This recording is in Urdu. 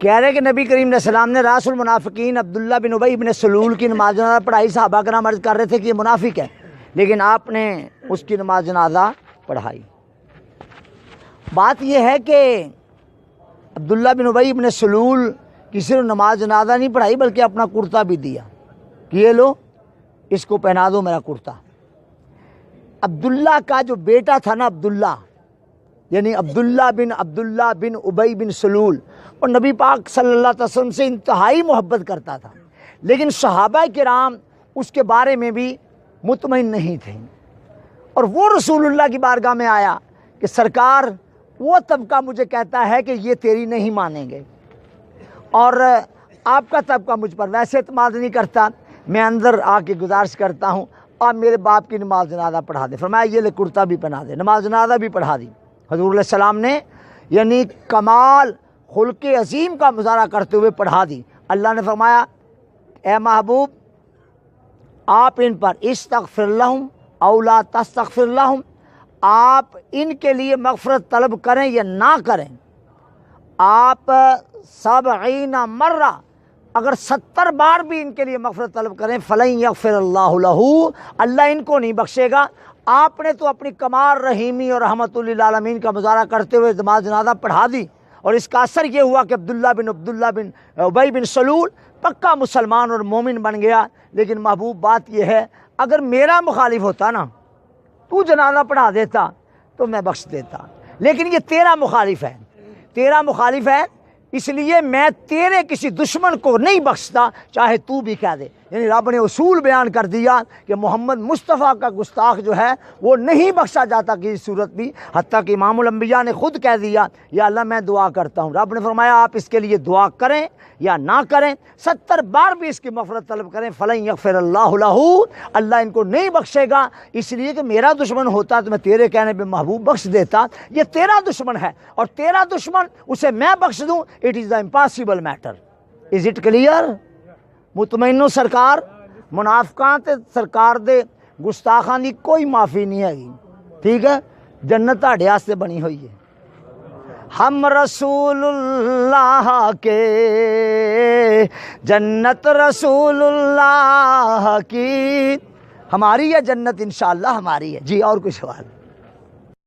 کہہ رہے کہ نبی کریم علیہ السلام نے راس المنافقین عبداللہ بن ابی بن سلول کی نماز جنازہ پڑھائی. صحابہ کرام عرض کر رہے تھے کہ یہ منافق ہے، لیکن آپ نے اس کی نماز جنازہ پڑھائی. بات یہ ہے کہ عبداللہ بن ابی بن سلول کی صرف نماز جنازہ نہیں پڑھائی بلکہ اپنا کرتا بھی دیا کہ یہ لو اس کو پہنا دو میرا کرتا. عبداللہ کا جو بیٹا تھا نا، عبداللہ یعنی عبداللہ بن ابی بن سلول، اور نبی پاک صلی اللہ علیہ وسلم سے انتہائی محبت کرتا تھا، لیکن صحابہ کرام اس کے بارے میں بھی مطمئن نہیں تھے. اور وہ رسول اللہ کی بارگاہ میں آیا کہ سرکار وہ طبقہ مجھے کہتا ہے کہ یہ تیری نہیں مانیں گے، اور آپ کا طبقہ مجھ پر ویسے اعتماد نہیں کرتا، میں اندر آ کے گزارش کرتا ہوں آپ میرے باپ کی نماز جنازہ پڑھا دے. فرمایا یہ لے کرتا بھی پہنا دے. نماز جنازہ بھی پڑھا دی. حضور علیہ السلام نے یعنی کمال خلق عظیم کا مظاہرہ کرتے ہوئے پڑھا دی. اللہ نے فرمایا اے محبوب آپ ان پر استغفر لہم او لا تستغفر لہم، آپ ان کے لیے مغفرت طلب کریں یا نہ کریں، آپ 70 مرہ اگر 70 بار بھی ان کے لیے مغفرت طلب کریں فلن یغفر اللہ لہ، اللہ ان کو نہیں بخشے گا. آپ نے تو اپنی کمال رحیمی اور رحمت للعالمین کا مظاہرہ کرتے ہوئے نماز جنازہ پڑھا دی، اور اس کا اثر یہ ہوا کہ عبداللہ بن ابی بن سلول پکا مسلمان اور مومن بن گیا. لیکن محبوب بات یہ ہے اگر میرا مخالف ہوتا نا، تو جنازہ پڑھا دیتا تو میں بخش دیتا، لیکن یہ تیرا مخالف ہے، اس لیے میں تیرے کسی دشمن کو نہیں بخشتا چاہے تو بھی کہہ دے. یعنی رب نے اصول بیان کر دیا کہ محمد مصطفیٰ کا گستاخ جو ہے وہ نہیں بخشا جاتا کسی صورت بھی، حتیٰ کہ امام الانبیاء نے خود کہہ دیا یا اللہ میں دعا کرتا ہوں. رب نے فرمایا آپ اس کے لیے دعا کریں یا نہ کریں، 70 بار بھی اس کی مغفرت طلب کریں فلن یغفر اللہ لہ، اللہ ان کو نہیں بخشے گا. اس لیے کہ میرا دشمن ہوتا تو میں تیرے کہنے پہ محبوب بخش دیتا. یہ تیرا دشمن ہے اور تیرا دشمن اسے میں بخش دوں، it is the impossible matter. Is it clear? مطمئنو سرکار منافقاں تے سرکار دے گستاخاں دی کوئی معافی نہیں ہے. ٹھیک ہے، جنت تہاڈے واسطے بنی ہوئی ہے. ہم رسول اللہ کے، جنت رسول اللہ کی، ہماری ہے جنت انشاءاللہ ہماری ہے. جی اور کوئی سوال؟